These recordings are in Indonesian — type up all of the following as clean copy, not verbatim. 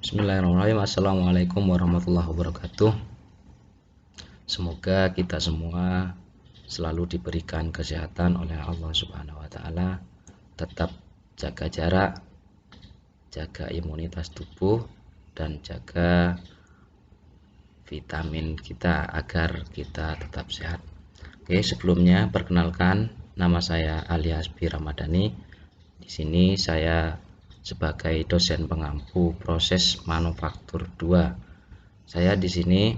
Bismillahirrahmanirrahim. Assalamualaikum warahmatullahi wabarakatuh. Semoga kita semua selalu diberikan kesehatan oleh Allah Subhanahu wa Ta'ala, tetap jaga jarak, jaga imunitas tubuh, dan jaga vitamin kita agar kita tetap sehat. Oke, sebelumnya perkenalkan, nama saya Ali Hasbi Ramadhani. Di sini saya sebagai dosen pengampu proses manufaktur 2. Saya di sini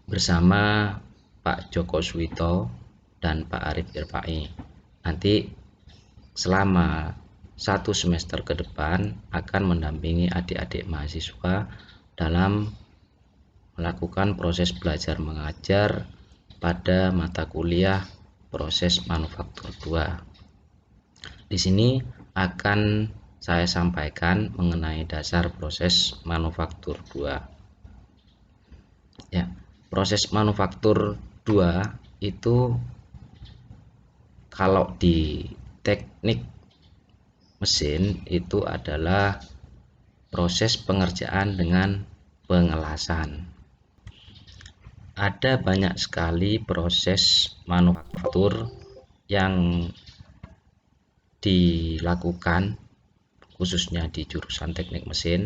bersama Pak Joko Suwito dan Pak Arif Irfai. Nanti selama 1 semester ke depan akan mendampingi adik-adik mahasiswa dalam melakukan proses belajar mengajar pada mata kuliah proses manufaktur 2. Di sini akan saya sampaikan mengenai dasar proses manufaktur 2. Ya, proses manufaktur 2 itu kalau di teknik mesin itu adalah proses pengerjaan dengan pengelasan. Ada banyak sekali proses manufaktur yang dilakukan khususnya di jurusan teknik mesin.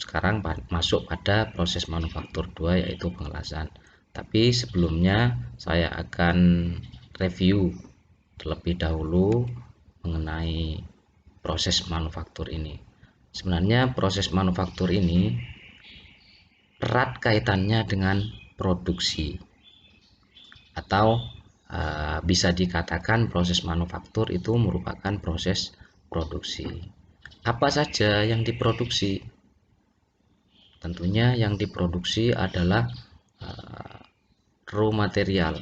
Sekarang masuk pada proses manufaktur 2 yaitu pengelasan. Tapi sebelumnya saya akan review terlebih dahulu mengenai proses manufaktur ini. Sebenarnya proses manufaktur ini erat kaitannya dengan produksi, atau bisa dikatakan proses manufaktur itu merupakan proses produksi. Apa saja yang diproduksi? Tentunya yang diproduksi adalah raw material,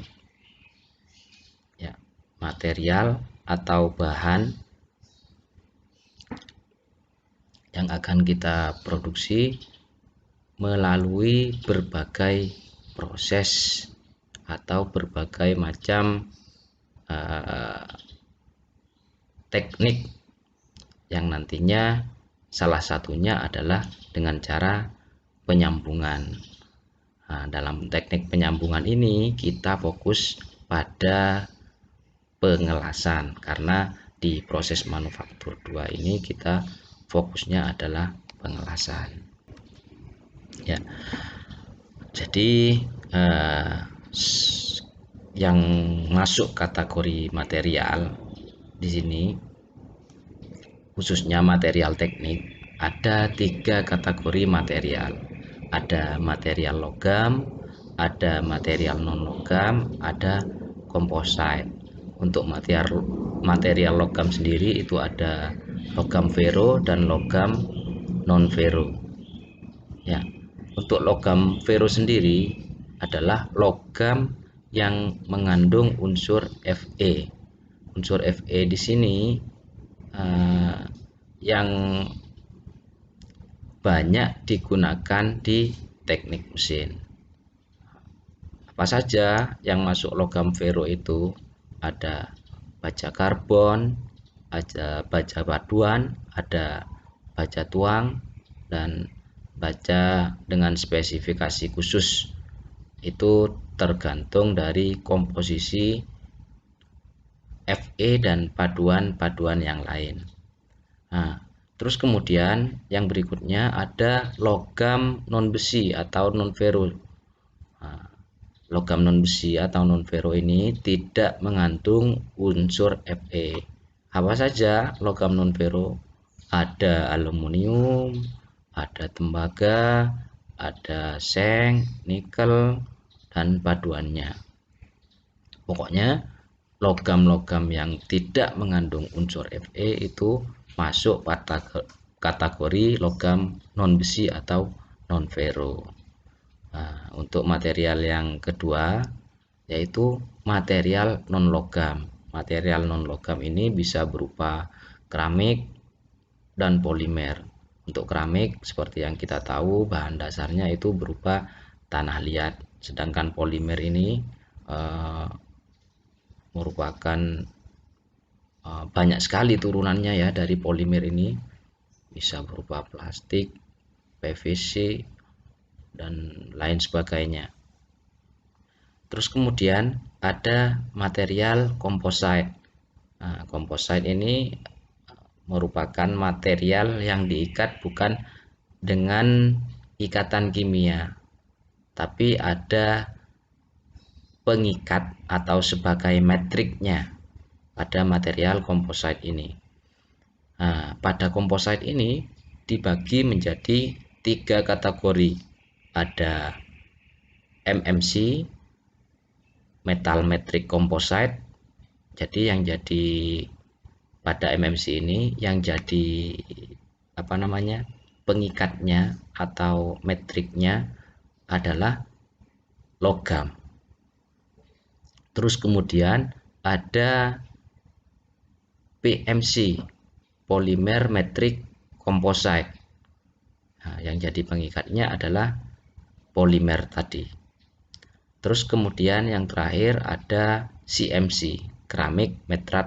ya, material atau bahan yang akan kita produksi melalui berbagai proses atau berbagai macam teknik yang nantinya salah satunya adalah dengan cara penyambungan. Dalam teknik penyambungan ini kita fokus pada pengelasan, karena di proses manufaktur 2 ini kita fokusnya adalah pengelasan. Ya, jadi yang masuk kategori material di sini, khususnya material teknik, ada 3 kategori material. Ada material logam, ada material non logam, ada komposit. Untuk material logam sendiri itu ada logam vero dan logam non vero. Ya, untuk logam vero sendiri adalah logam yang mengandung unsur Fe. Unsur Fe di sini yang banyak digunakan di teknik mesin. Apa saja yang masuk logam vero itu? Ada baja karbon, ada baja paduan, ada baja tuang, dan baja dengan spesifikasi khusus. Itu tergantung dari komposisi Fe dan paduan-paduan yang lain. Terus kemudian yang berikutnya ada logam non besi atau non vero. Logam non besi atau non vero ini tidak mengandung unsur Fe. Apa saja logam non vero? Ada aluminium, ada tembaga, ada seng, nikel, dan paduannya. Pokoknya logam-logam yang tidak mengandung unsur Fe itu masuk pada kategori logam non besi atau non vero. Untuk material yang kedua yaitu material non logam. Material non logam ini bisa berupa keramik dan polimer. Untuk keramik seperti yang kita tahu bahan dasarnya itu berupa tanah liat, sedangkan polimer ini merupakan banyak sekali turunannya ya dari polimer ini. bisa berupa plastik, PVC, dan lain sebagainya. Terus kemudian ada material komposit. Nah, komposit ini merupakan material yang diikat bukan dengan ikatan kimia, tapi ada pengikat atau sebagai matriknya pada material komposit ini. Nah, pada komposit ini dibagi menjadi 3 kategori. Ada MMC, metal matrix composite. Jadi yang jadi pada MMC ini yang jadi pengikatnya atau matriknya adalah logam. Terus kemudian ada PMC, polymer matrix composite. Nah, yang jadi pengikatnya adalah polimer tadi. Terus kemudian yang terakhir ada CMC, keramik matrix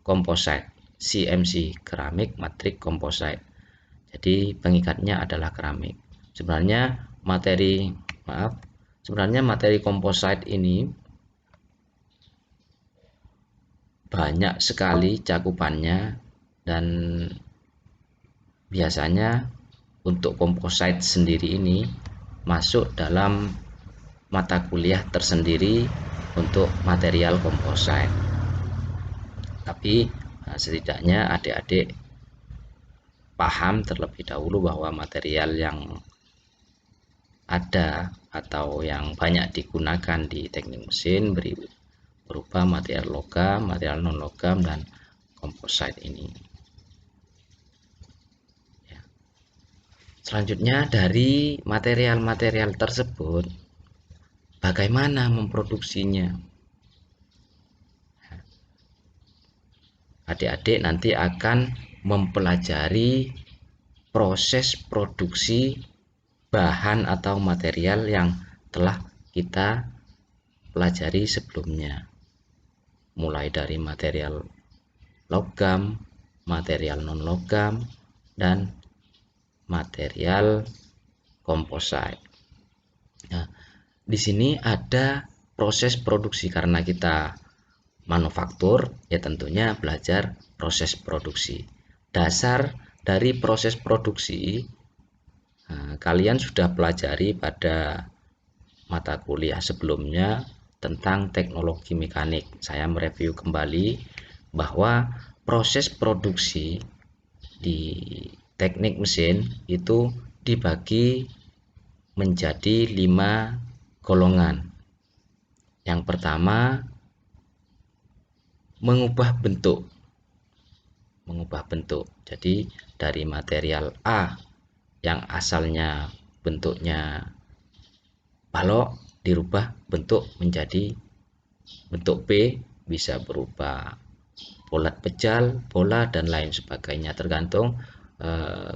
composite. CMC, keramik matrix composite. Jadi pengikatnya adalah keramik. Sebenarnya materi composite ini banyak sekali cakupannya, dan biasanya untuk composite sendiri ini masuk dalam mata kuliah tersendiri untuk material composite. Tapi setidaknya adik-adik paham terlebih dahulu bahwa material yang ada atau yang banyak digunakan di teknik mesin berupa material logam, material non logam, dan komposit ini. Selanjutnya, dari material-material tersebut bagaimana memproduksinya? Adik-adik nanti akan mempelajari proses produksi bahan atau material yang telah kita pelajari sebelumnya, mulai dari material logam, material non logam, dan material komposit. Nah, di sini ada proses produksi. Karena kita manufaktur, ya tentunya belajar proses produksi. Dasar dari proses produksi kalian sudah pelajari pada mata kuliah sebelumnya tentang teknologi mekanik. Saya mereview kembali bahwa proses produksi di teknik mesin itu dibagi menjadi 5 golongan. Yang pertama, mengubah bentuk. Jadi dari material A yang asalnya bentuknya balok dirubah bentuk menjadi bentuk B, bisa berupa bulat pejal, bola, dan lain sebagainya, tergantung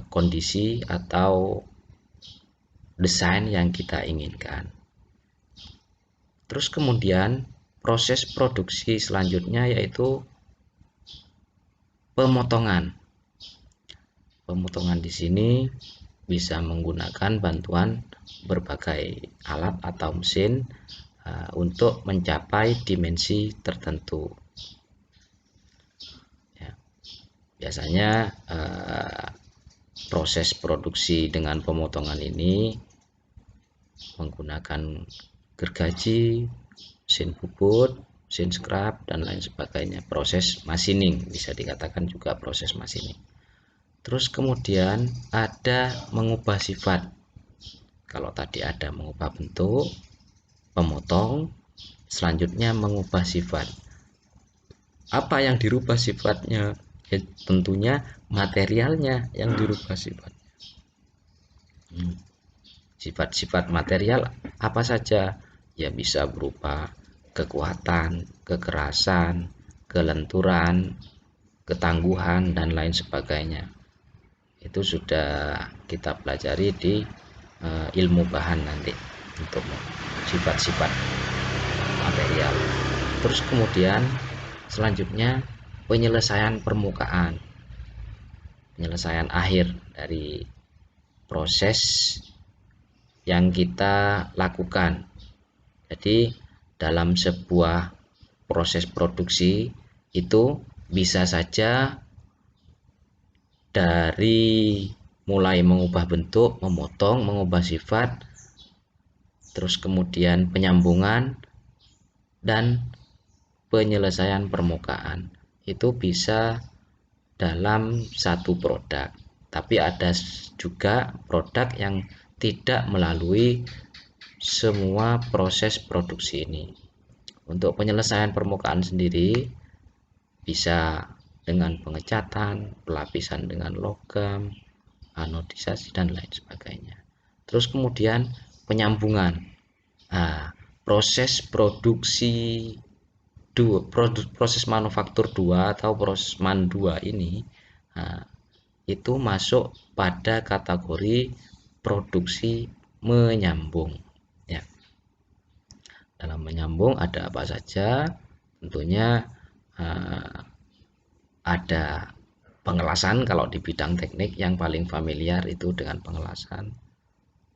kondisi atau desain yang kita inginkan. Terus kemudian proses produksi selanjutnya yaitu pemotongan. Pemotongan di sini bisa menggunakan bantuan berbagai alat atau mesin untuk mencapai dimensi tertentu. Ya, biasanya proses produksi dengan pemotongan ini menggunakan gergaji, mesin bubut, mesin scrap, dan lain sebagainya. Proses machining, bisa dikatakan juga proses machining. Terus kemudian ada mengubah sifat. Kalau tadi ada mengubah bentuk, pemotong, selanjutnya mengubah sifat. Apa yang dirubah sifatnya? Ya, tentunya materialnya yang dirubah sifat. Sifat-sifat material apa saja? Ya bisa berupa kekuatan, kekerasan, kelenturan, ketangguhan, dan lain sebagainya. Itu sudah kita pelajari di ilmu bahan nanti untuk sifat-sifat material. Terus kemudian selanjutnya penyelesaian permukaan, penyelesaian akhir dari proses yang kita lakukan. Jadi dalam sebuah proses produksi itu bisa saja dari mulai mengubah bentuk, memotong, mengubah sifat, terus kemudian penyambungan dan penyelesaian permukaan. Itu bisa dalam satu produk. Tapi ada juga produk yang tidak melalui semua proses produksi ini. Untuk penyelesaian permukaan sendiri bisa dengan pengecatan, pelapisan dengan logam, anodisasi dan lain sebagainya. Terus kemudian penyambungan. Nah, proses produksi proses manufaktur 2 atau proses man 2 ini, nah, itu masuk pada kategori produksi menyambung ya. Dalam menyambung ada apa saja? Tentunya ada pengelasan. Kalau di bidang teknik yang paling familiar itu dengan pengelasan,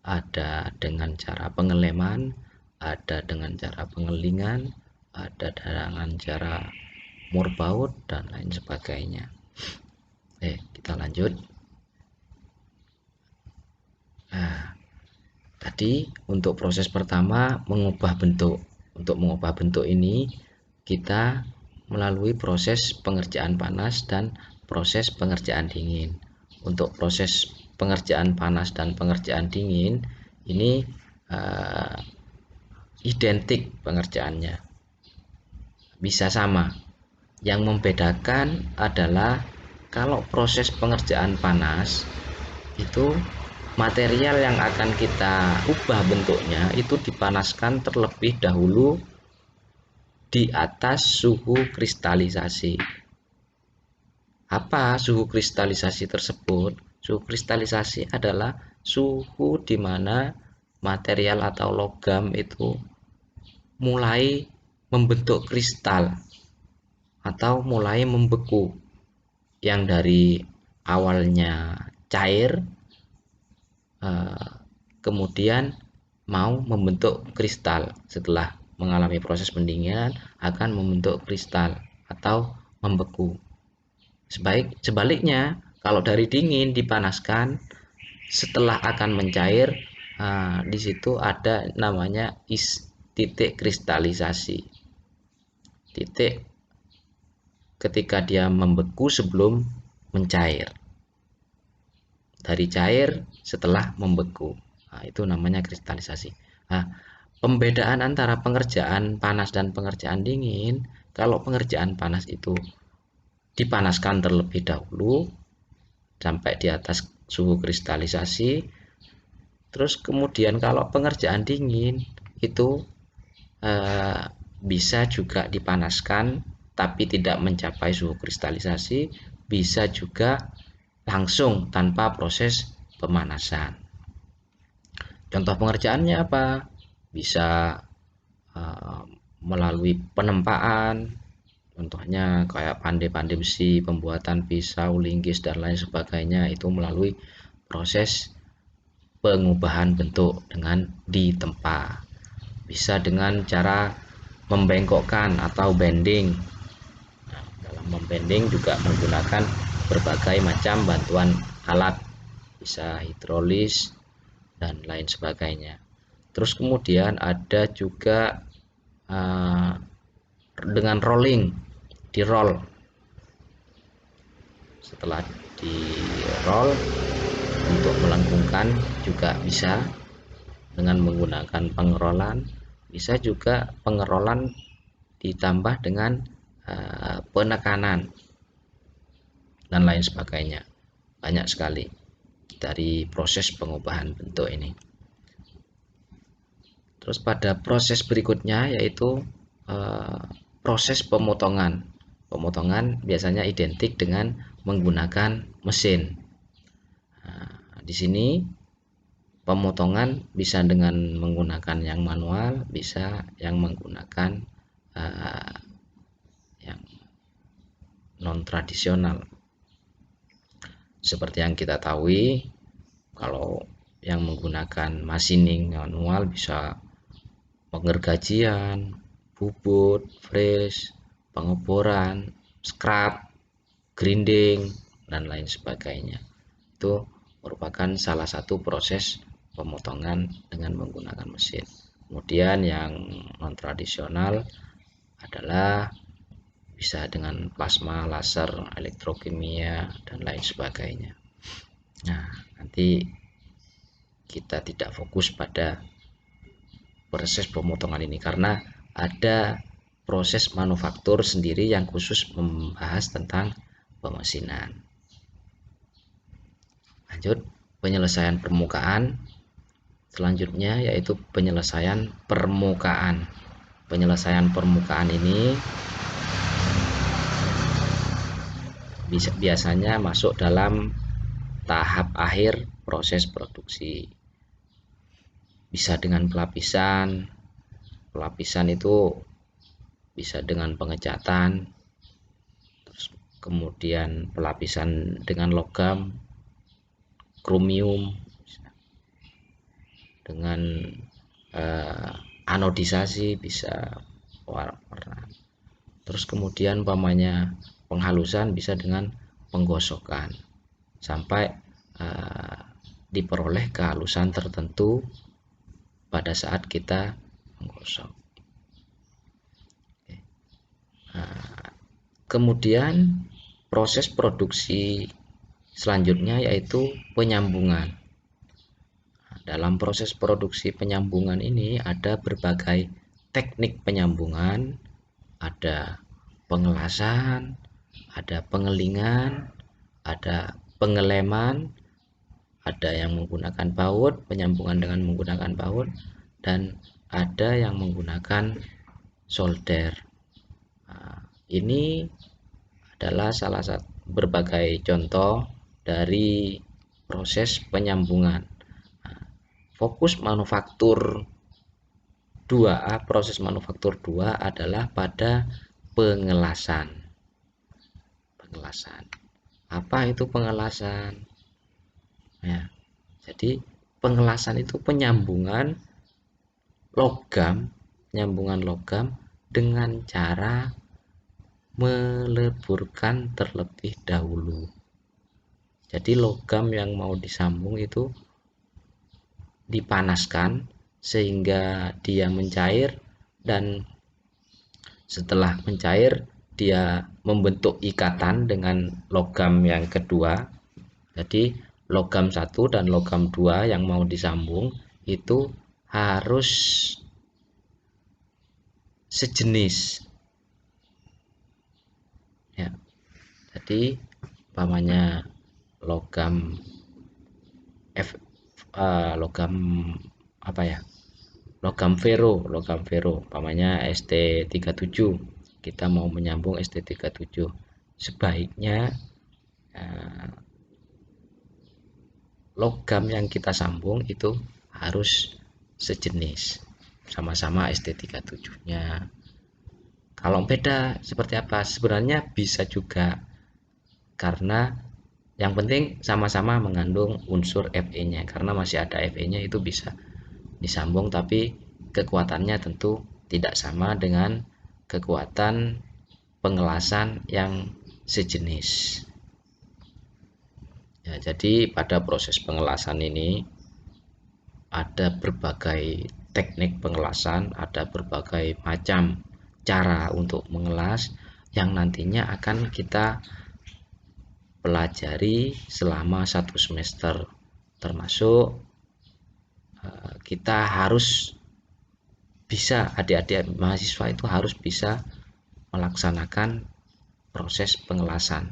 ada dengan cara pengeleman, ada dengan cara pengelingan, ada dengan cara murbaut dan lain sebagainya. Kita lanjut. Nah, tadi untuk proses pertama mengubah bentuk. Untuk mengubah bentuk ini kita melalui proses pengerjaan panas dan proses pengerjaan dingin. Untuk proses pengerjaan panas dan pengerjaan dingin ini identik pengerjaannya, bisa sama. Yang membedakan adalah kalau proses pengerjaan panas itu material yang akan kita ubah bentuknya itu dipanaskan terlebih dahulu di atas suhu kristalisasi. Apa suhu kristalisasi tersebut? Suhu kristalisasi adalah suhu di mana material atau logam itu mulai membentuk kristal atau mulai membeku, yang dari awalnya cair kemudian mau membentuk kristal. Setelah mengalami proses pendinginan akan membentuk kristal atau membeku. Sebaliknya, kalau dari dingin dipanaskan, setelah akan mencair, di situ ada namanya titik kristalisasi. Titik ketika dia membeku sebelum mencair. Dari cair setelah membeku. Nah, itu namanya kristalisasi. Nah, pembedaan antara pengerjaan panas dan pengerjaan dingin, kalau pengerjaan panas itu dipanaskan terlebih dahulu sampai di atas suhu kristalisasi. Terus kemudian kalau pengerjaan dingin itu bisa juga dipanaskan tapi tidak mencapai suhu kristalisasi, bisa juga langsung tanpa proses pemanasan. Contoh pengerjaannya apa? Bisa melalui penempaan, contohnya kayak pandai-pandai besi, pembuatan pisau, linggis dan lain sebagainya, itu melalui proses pengubahan bentuk dengan ditempa. Bisa dengan cara membengkokkan atau bending. Nah, dalam membending juga menggunakan berbagai macam bantuan alat, bisa hidrolis dan lain sebagainya. Terus kemudian ada juga dengan rolling, di roll. Setelah di roll untuk melengkungkan juga bisa dengan menggunakan pengerolan, bisa juga pengerolan ditambah dengan penekanan dan lain sebagainya. Banyak sekali dari proses pengubahan bentuk ini. Terus pada proses berikutnya yaitu proses pemotongan. Pemotongan biasanya identik dengan menggunakan mesin. Nah, di sini pemotongan bisa dengan menggunakan yang manual, bisa yang menggunakan yang non tradisional. Seperti yang kita tahu, kalau yang menggunakan machining manual bisa pengergajian, bubut, freeze, pengeboran, scrap, grinding, dan lain sebagainya. Itu merupakan salah satu proses pemotongan dengan menggunakan mesin. Kemudian yang non tradisional adalah bisa dengan plasma, laser, elektrokimia, dan lain sebagainya. Nah, nanti kita tidak fokus pada proses pemotongan ini karena ada proses manufaktur sendiri yang khusus membahas tentang pemesinan. Lanjut, penyelesaian permukaan. Selanjutnya yaitu penyelesaian permukaan. Penyelesaian permukaan ini biasanya masuk dalam tahap akhir proses produksi. Bisa dengan pelapisan. Pelapisan itu bisa dengan pengecatan, terus kemudian pelapisan dengan logam, kromium, dengan anodisasi bisa warna. Terus kemudian umpamanya penghalusan bisa dengan penggosokan sampai diperoleh kehalusan tertentu pada saat kita menggosok. Kemudian proses produksi selanjutnya yaitu penyambungan. Dalam proses produksi penyambungan ini ada berbagai teknik penyambungan, ada pengelasan, ada pengelingan, ada pengeleman, ada yang menggunakan baut, penyambungan dengan menggunakan baut, dan ada yang menggunakan solder. Nah, ini adalah salah satu berbagai contoh dari proses penyambungan. Nah, fokus manufaktur 2A, proses manufaktur 2 adalah pada pengelasan. Pengelasan. Apa itu pengelasan? Ya, jadi pengelasan itu penyambungan logam dengan cara meleburkan terlebih dahulu. Jadi logam yang mau disambung itu dipanaskan sehingga dia mencair, dan setelah mencair dia membentuk ikatan dengan logam yang kedua. Jadi logam 1 dan logam 2 yang mau disambung itu harus sejenis. Ya. Jadi umpamanya logam logam apa ya? Logam Vero umpamanya ST37. Kita mau menyambung ST37. Sebaiknya logam yang kita sambung itu harus sejenis, sama-sama ST37-nya. Kalau beda seperti apa? Sebenarnya bisa juga, karena yang penting sama-sama mengandung unsur Fe-nya, karena masih ada Fe-nya itu bisa disambung, tapi kekuatannya tentu tidak sama dengan kekuatan pengelasan yang sejenis. Ya, jadi pada proses pengelasan ini ada berbagai teknik pengelasan, ada berbagai macam cara untuk mengelas yang nantinya akan kita pelajari selama 1 semester, termasuk kita harus bisa, adik-adik mahasiswa itu harus bisa melaksanakan proses pengelasan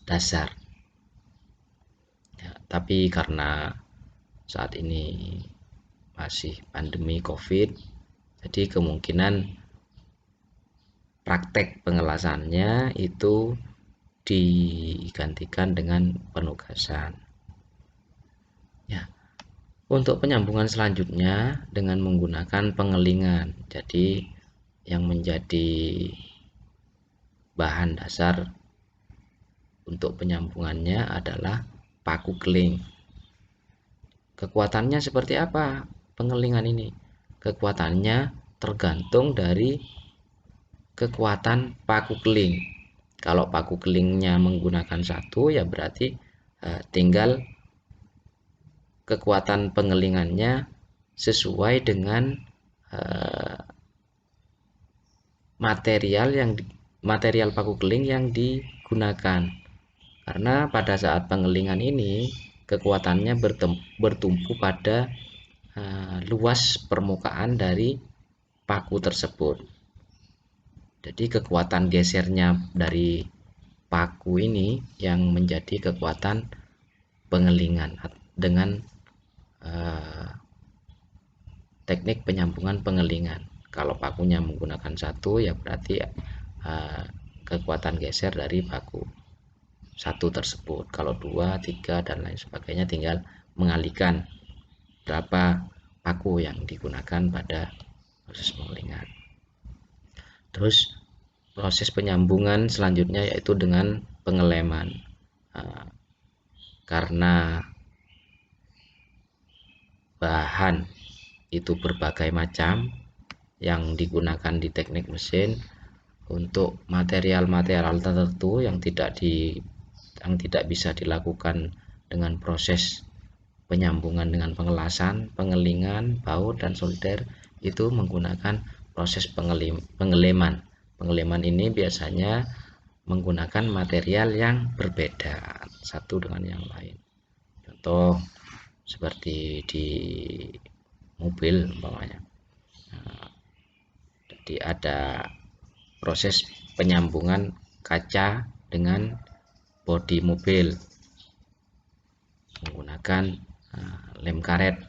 dasar. Ya, tapi karena saat ini masih pandemi COVID, jadi kemungkinan praktek pengelasannya itu digantikan dengan penugasan. Ya, untuk penyambungan selanjutnya dengan menggunakan pengelingan. Jadi yang menjadi bahan dasar untuk penyambungannya adalah paku keling. Kekuatannya seperti apa pengelingan ini? Kekuatannya tergantung dari kekuatan paku keling. Kalau paku kelingnya menggunakan satu, ya berarti tinggal kekuatan pengelingannya sesuai dengan material paku keling yang digunakan. Karena pada saat pengelingan ini kekuatannya bertumpu pada luas permukaan dari paku tersebut. Jadi kekuatan gesernya dari paku ini yang menjadi kekuatan pengelingan dengan teknik penyambungan pengelingan. Kalau pakunya menggunakan satu, ya berarti kekuatan geser dari paku satu tersebut. Kalau dua, tiga, dan lain sebagainya tinggal mengalihkan berapa paku yang digunakan pada proses pengelingan. Terus proses penyambungan selanjutnya yaitu dengan pengeleman. Karena bahan itu berbagai macam yang digunakan di teknik mesin, untuk material-material tertentu yang tidak bisa dilakukan dengan proses penyambungan dengan pengelasan, pengelingan, baut, dan solder, itu menggunakan proses pengeleman. Pengeleman ini biasanya menggunakan material yang berbeda satu dengan yang lain. Contoh seperti di mobil umpamanya. Jadi ada proses penyambungan kaca dengan bodi mobil menggunakan lem karet,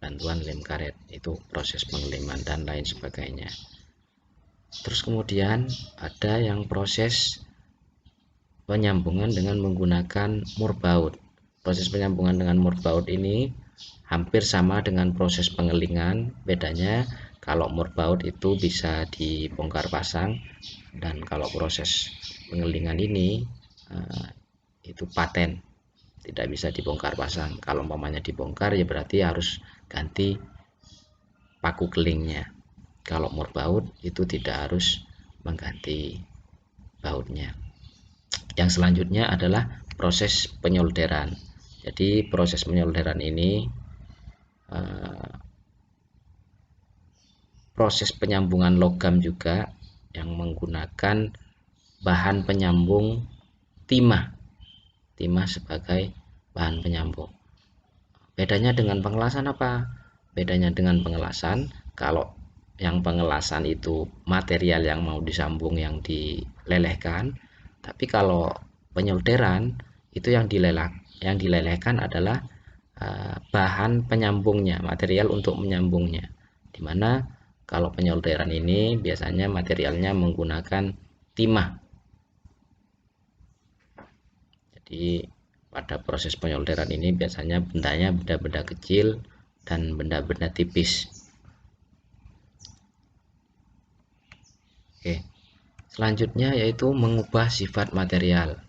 bantuan lem karet, itu proses pengeleman dan lain sebagainya. Terus kemudian ada yang proses penyambungan dengan menggunakan murbaut. Proses penyambungan dengan murbaut ini hampir sama dengan proses pengelingan. Bedanya kalau murbaut itu bisa dibongkar pasang, dan kalau proses pengelingan ini itu paten, tidak bisa dibongkar pasang. Kalau umpamanya dibongkar, ya berarti harus ganti paku kelingnya. Kalau murbaut itu tidak harus mengganti bautnya. Yang selanjutnya adalah proses penyolderan. Jadi proses penyolderan ini proses penyambungan logam juga yang menggunakan bahan penyambung timah sebagai bahan penyambung. Bedanya dengan pengelasan apa? Bedanya dengan pengelasan, kalau yang pengelasan itu material yang mau disambung yang dilelehkan, tapi kalau penyolderan itu yang dilelehkan adalah bahan penyambungnya, material untuk menyambungnya. Dimana kalau penyolderan ini biasanya materialnya menggunakan timah. Jadi pada proses penyolderan ini biasanya bendanya benda-benda kecil dan benda-benda tipis. Oke. Selanjutnya yaitu mengubah sifat material.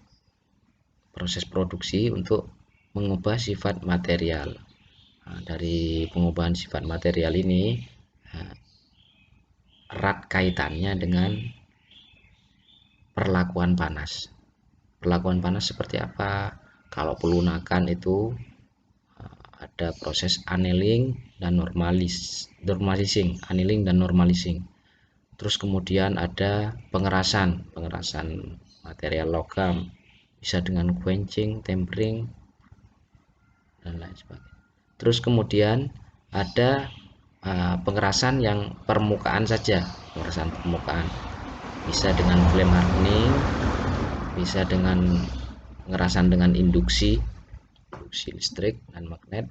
Proses produksi untuk mengubah sifat material. Nah, dari pengubahan sifat material ini erat kaitannya dengan perlakuan panas. Perlakuan panas seperti apa? Kalau pelunakan itu ada proses annealing dan normalizing, annealing dan normalizing. Terus kemudian ada pengerasan material logam, bisa dengan quenching, tempering, dan lain sebagainya. Terus kemudian ada pengerasan yang permukaan saja, pengerasan permukaan, bisa dengan flame hardening, bisa dengan pengerasan dengan induksi listrik dan magnet.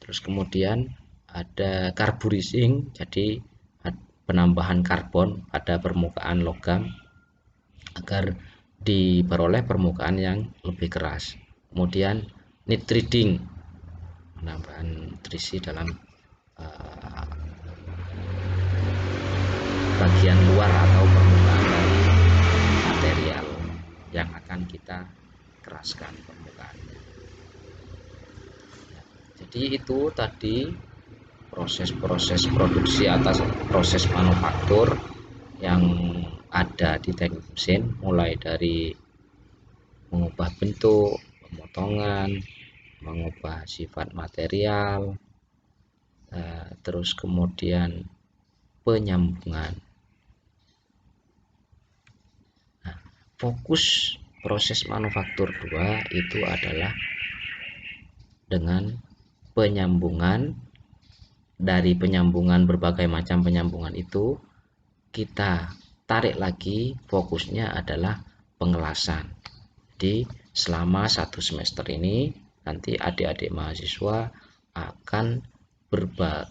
Terus kemudian ada carburizing, jadi penambahan karbon pada permukaan logam agar diperoleh permukaan yang lebih keras. Kemudian nitriding, penambahan nutrisi dalam bagian luar atau permukaan dari material yang akan akan kita keraskan permukaannya. Jadi itu tadi proses-proses produksi atas proses manufaktur yang ada di teknik mesin, mulai dari mengubah bentuk, pemotongan, mengubah sifat material, terus kemudian penyambungan. Nah, fokus proses manufaktur 2 itu adalah dengan penyambungan. Dari penyambungan, berbagai macam penyambungan itu kita tarik lagi, fokusnya adalah pengelasan. Jadi selama 1 semester ini nanti adik-adik mahasiswa akan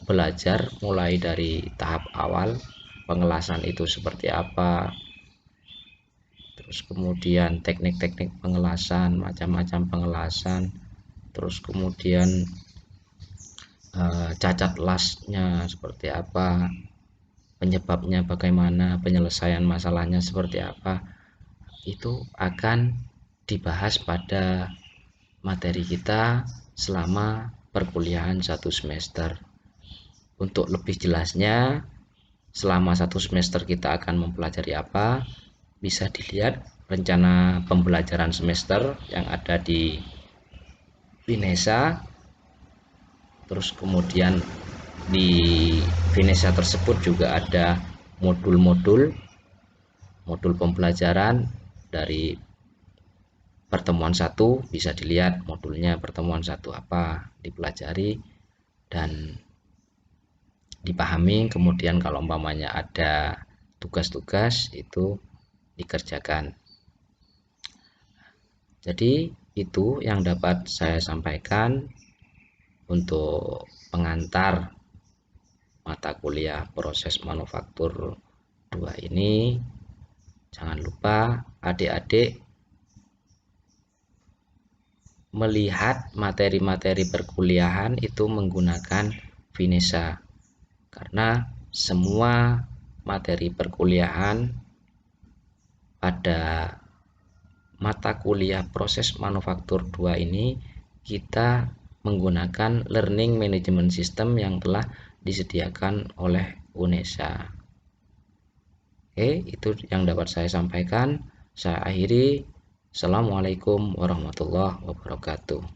belajar mulai dari tahap awal, pengelasan itu seperti apa, terus kemudian teknik-teknik pengelasan, macam-macam pengelasan, terus kemudian cacat lasnya seperti apa, penyebabnya bagaimana, penyelesaian masalahnya seperti apa, itu akan dibahas pada materi kita selama perkuliahan 1 semester. Untuk lebih jelasnya, selama 1 semester kita akan mempelajari apa, bisa dilihat rencana pembelajaran semester yang ada di Finesa. Terus kemudian di Finesa tersebut juga ada modul pembelajaran dari pertemuan 1, bisa dilihat modulnya pertemuan 1 apa dipelajari dan dipahami, kemudian kalau umpamanya ada tugas-tugas itu dikerjakan. Jadi itu yang dapat saya sampaikan untuk pengantar mata kuliah proses manufaktur 2 ini. Jangan lupa adik-adik melihat materi-materi perkuliahan itu menggunakan Finesa, karena semua materi perkuliahan pada mata kuliah proses manufaktur 2 ini kita menggunakan learning management system yang telah disediakan oleh UNESA. Oke, itu yang dapat saya sampaikan. Saya akhiri. Assalamualaikum warahmatullahi wabarakatuh.